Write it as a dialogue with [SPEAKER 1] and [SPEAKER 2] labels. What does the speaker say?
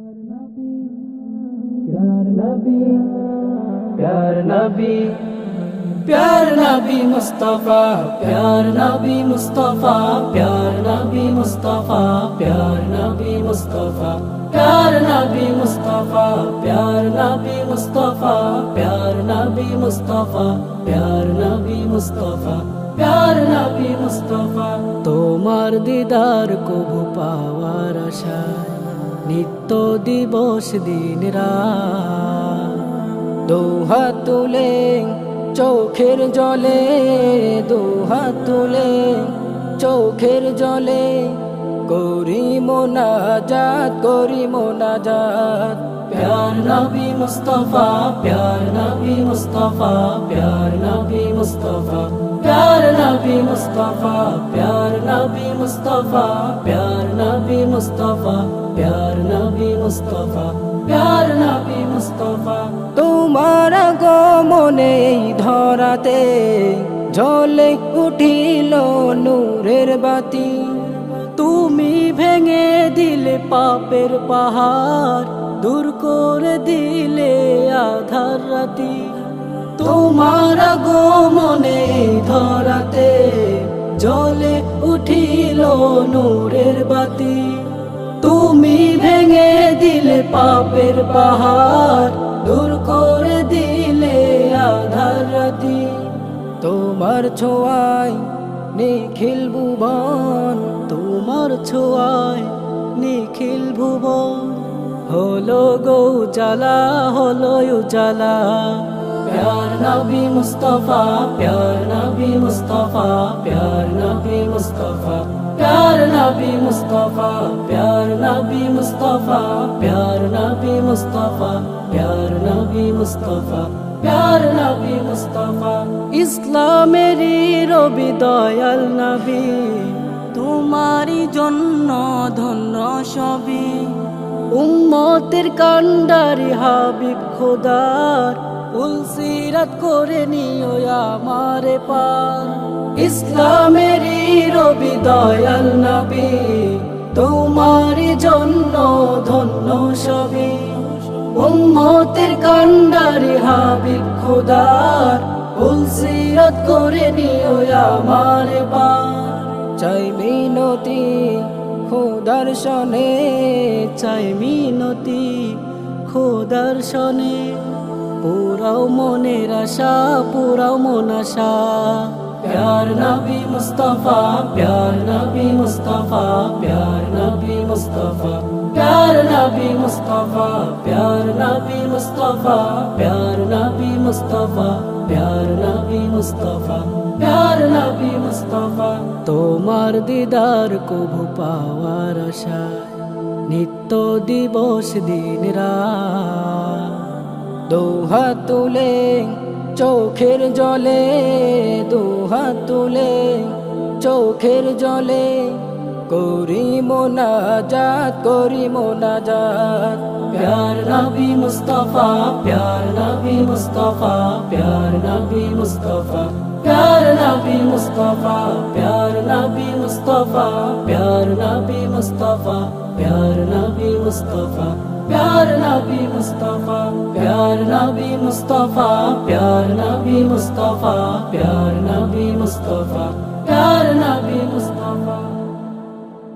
[SPEAKER 1] प्यार नबी प्यार नबी प्यार नबी मुस्तफा प्यार नबी मुस्तफा प्यार नबी मुस्तफा प्यार नबी मुस्तफा प्यार नबी मुस्तफा प्यार नबी मुस्तफा प्यार नबी मुस्तफा प्यार नबी मुस्तफा प्यार नबी मुस्तफा তোমার দিদার কবু পাওয়ার আশায় নিত্য দিবস দিন রাত দুহাত তুলে চোখের জলে দুহাত তুলে চোখের জলে করি মোনাজাত প্যার নবী মুস্তফা প্যার নবী মুস্তফা প্যার নবী মুস্তফা प्यार नबी मुस्तफा प्यार नबी मुस्तफा प्यार नबी मुस्तफा प्यार नबी मुस्तफा प्यार नबी मुस्तफा তোমার আগমনে ধরাতে জ্বলে উঠিল নূরের বাতি তুমি ভেঙে দিলে পাপের পাহাড় দূর করে দিলে আধার রাতি তোমার আগমনে ধরাতে জ্বলে উঠিল নূরের বাতি তুমি ভেঙে দিলে পাপের পাহাড় দূর করে দিলে আধার রাতি তোমার ছোঁয়ায় নিখিল ভুবন তোমার ছোঁয়ায় নিখিল ভুবন হলো গো উজালা হলো উজালা प्यार नबी मुस्तफा प्यार नबी मुस्तफा प्यार नबी मुस्तफा प्यार नबी मुस्तफा प्यार नबी मुस्तफा प्यार नबी मुस्तफा प्यार नबी मुस्तफा प्यार नबी मुस्तफा ইসলামেরই রবি দয়াল নবী তোমারই জন্য ধন্য সবই উম্মতের কান্ডারি হাবিব খোদার উলসিরাত করে নিও আমারে পার ইসলামেরই রবি দয়াল নবী তোমারই জন্য ধন্য সবই উম্মতের কান্ডারি হাবিব খোদার উলসিরাত করে নিও আমারে পার চাই মিনতি খোদার শনে চাই মিনতি খোদার শনে পুরাও মনের আশা পুরাও মন আশা প্যার নবী মুস্তফা প্যার নবী মুস্তফা প্যার নবী মুস্তফা প্যার নবী মুস্তফা প্যার নবী মুস্তফা প্যার নবী মুস্তফা প্যার নবী মুস্তফা প্যার নবী মুস্তফা তোমার দিদার কবু পাওয়ার আশায় নিত্য দিবস দিন রাত দুহাত তুলে চোখের জলে দুহাত তুলে চোখের জলে করি মোনাজাত প্যার নবী মুস্তফা প্যার নবী মুস্তফা প্যার নবী মুস্তফা প্যার নবী মুস্তফা প্যার নবী মুস্তফা প্যার নবী মুস্তফা প্যার নবী মুস্তফা प्यार नबी मुस्तफा प्यार नबी मुस्तफा प्यार नबी मुस्तफा प्यार नबी मुस्तफा प्यार नबी मुस्तफा